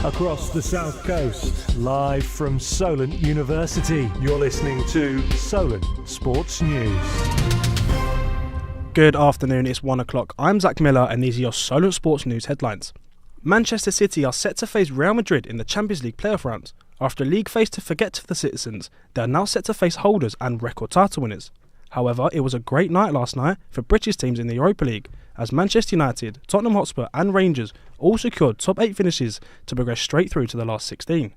Across the south coast, live from Solent University, you're listening to Solent Sports News. Good afternoon, it's 1 o'clock. I'm Zach Miller and these are your Solent Sports News headlines. Manchester City are set to face Real Madrid in the Champions League playoff rounds. After a league face to forget to the citizens, they are now set to face holders and record title winners. However, it was a great night last night for British teams in the Europa League, as Manchester United, Tottenham Hotspur and Rangers all secured top 8 finishes to progress straight through to the last 16.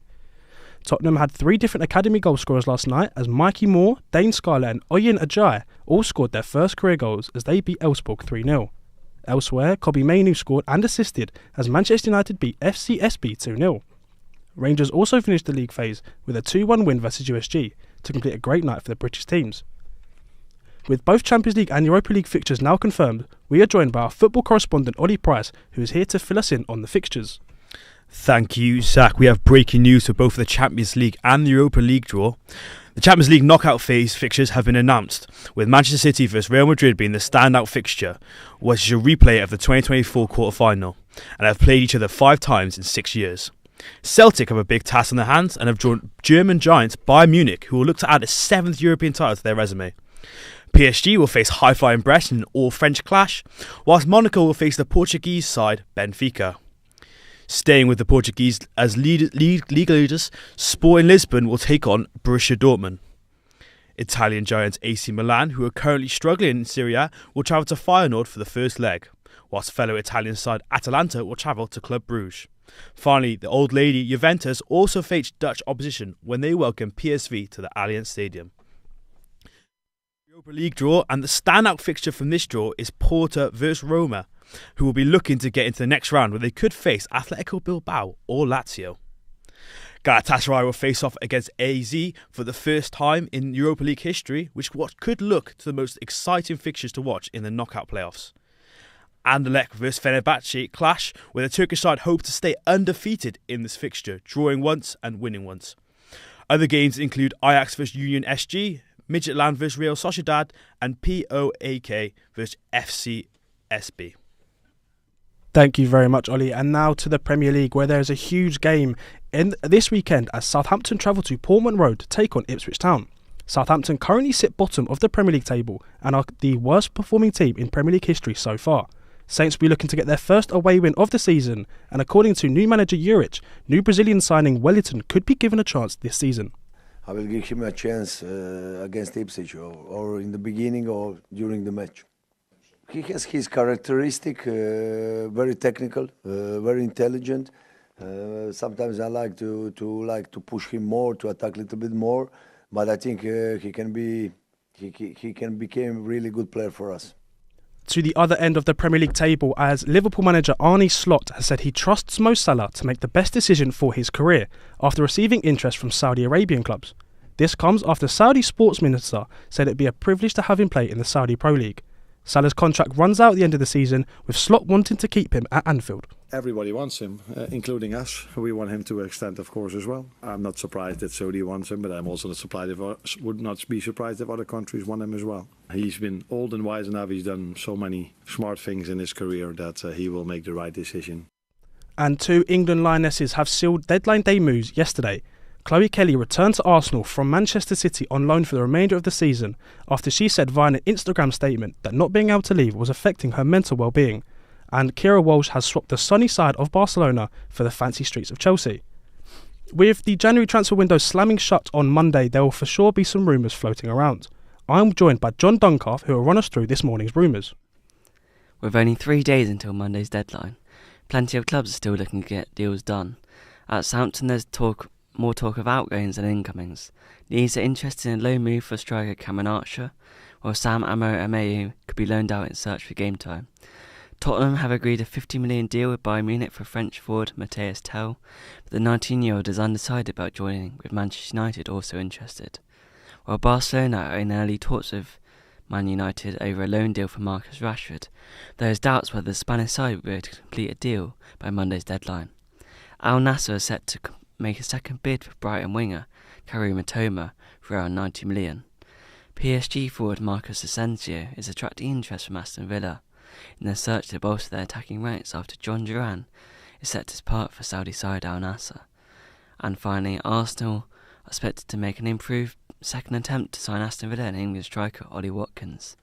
Tottenham had 3 different academy goal scorers last night as Mikey Moore, Dane Skyler and Oyin Ajayi all scored their first career goals as they beat Elfsborg 3-0. Elsewhere, Kobbie Mainoo scored and assisted as Manchester United beat FCSB 2-0. Rangers also finished the league phase with a 2-1 win versus USG to complete a great night for the British teams. With both Champions League and Europa League fixtures now confirmed, we are joined by our football correspondent Ollie Price, who is here to fill us in on the fixtures. Thank you, Zach. We have breaking news for both the Champions League and the Europa League draw. The Champions League knockout phase fixtures have been announced, with Manchester City vs Real Madrid being the standout fixture, which is a replay of the 2024 quarter-final, and have played each other 5 times in 6 years. Celtic have a big task on their hands and have drawn German giants Bayern Munich, who will look to add a 7th European title to their resume. PSG will face high-flying Brest in an all-French clash, whilst Monaco will face the Portuguese side Benfica. Staying with the Portuguese as league leaders, Sporting Lisbon will take on Borussia Dortmund. Italian giants AC Milan, who are currently struggling in Serie A, will travel to Feyenoord for the first leg, whilst fellow Italian side Atalanta will travel to Club Brugge. Finally, the old lady Juventus also face Dutch opposition when they welcome PSV to the Allianz Stadium. Europa League draw, and the standout fixture from this draw is Porto vs Roma, who will be looking to get into the next round where they could face Atletico Bilbao or Lazio. Galatasaray will face off against AZ for the first time in Europa League history, which could look to the most exciting fixtures to watch in the knockout playoffs. Anderlecht vs Fenerbahce clash, where the Turkish side hope to stay undefeated in this fixture, drawing once and winning once. Other games include Ajax vs Union SG, Midtjylland vs Real Sociedad and POAK vs FCSB. Thank you very much, Ollie. And now to the Premier League, where there is a huge game in this weekend as Southampton travel to Portman Road to take on Ipswich Town. Southampton currently sit bottom of the Premier League table and are the worst performing team in Premier League history so far. Saints will be looking to get their first away win of the season, and according to new manager Juric, new Brazilian signing Wellington could be given a chance this season. I will give him a chance against Ipswich or in the beginning or during the match. He has his characteristic, very technical, very intelligent. Sometimes I like to push him more, to attack a little bit more, but I think he can become a really good player for us. To the other end of the Premier League table, as Liverpool manager Arne Slot has said he trusts Mo Salah to make the best decision for his career after receiving interest from Saudi Arabian clubs. This comes after Saudi sports minister said it'd be a privilege to have him play in the Saudi Pro League. Salah's contract runs out at the end of the season, with Slot wanting to keep him at Anfield. Everybody wants him, including us. We want him to extend, of course, as well. I'm not surprised that Saudi wants him, but I'm also would not be surprised if other countries want him as well. He's been old and wise enough. He's done so many smart things in his career that he will make the right decision. And 2 England Lionesses have sealed deadline day moves yesterday. Chloe Kelly returned to Arsenal from Manchester City on loan for the remainder of the season after she said via an Instagram statement that not being able to leave was affecting her mental well-being. And Kira Walsh has swapped the sunny side of Barcelona for the fancy streets of Chelsea. With the January transfer window slamming shut on Monday, there will for sure be some rumours floating around. I'm joined by John Duncalf, who will run us through this morning's rumours. With only 3 days until Monday's deadline, plenty of clubs are still looking to get deals done. At Southampton, there's more talk of outgoings than incomings. Leeds are interested in a loan move for striker Cameron Archer, while Sam Ameyu could be loaned out in search for game time. Tottenham have agreed a £50 million deal with Bayern Munich for French forward Matthias Tell, but the 19-year-old is undecided about joining, with Manchester United also interested. While Barcelona are in early talks with Man United over a loan deal for Marcus Rashford, there is doubts whether the Spanish side will be able to complete a deal by Monday's deadline. Al Nassr is set to make a second bid for Brighton winger Karim Mitoma for around £90 million. PSG forward Marcus Asensio is attracting interest from Aston Villa in their search to bolster their attacking ranks after John Duran is set to depart for Saudi side Al Nassr. And finally, Arsenal are expected to make an improved second attempt to sign Aston Villa and England striker Ollie Watkins.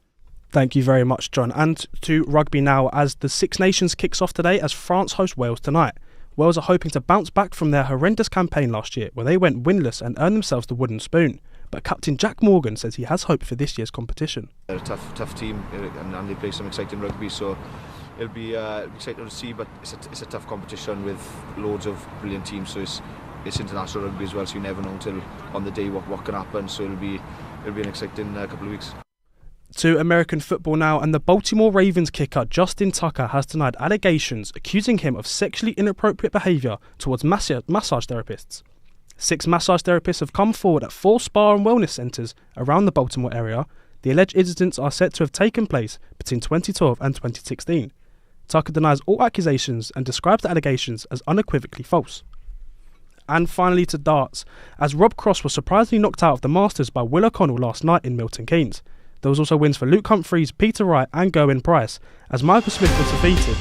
Thank you very much, John. And to rugby now, as the Six Nations kicks off today as France host Wales tonight. Wales are hoping to bounce back from their horrendous campaign last year, where they went winless and earned themselves the wooden spoon. But Captain Jack Morgan says he has hope for this year's competition. They're a tough team, and they play some exciting rugby, so it'll be exciting to see. But it's a tough competition with loads of brilliant teams, so it's international rugby as well. So you never know until on the day what can happen. So it'll be an exciting couple of weeks. To American football now, and the Baltimore Ravens kicker Justin Tucker has denied allegations accusing him of sexually inappropriate behaviour towards massage therapists. 6 massage therapists have come forward at 4 spa and wellness centres around the Baltimore area. The alleged incidents are said to have taken place between 2012 and 2016. Tucker denies all accusations and describes the allegations as unequivocally false. And finally to darts, as Rob Cross was surprisingly knocked out of the Masters by Will O'Connell last night in Milton Keynes. There was also wins for Luke Humphries, Peter Wright and Gerwyn Price, as Michael Smith was defeated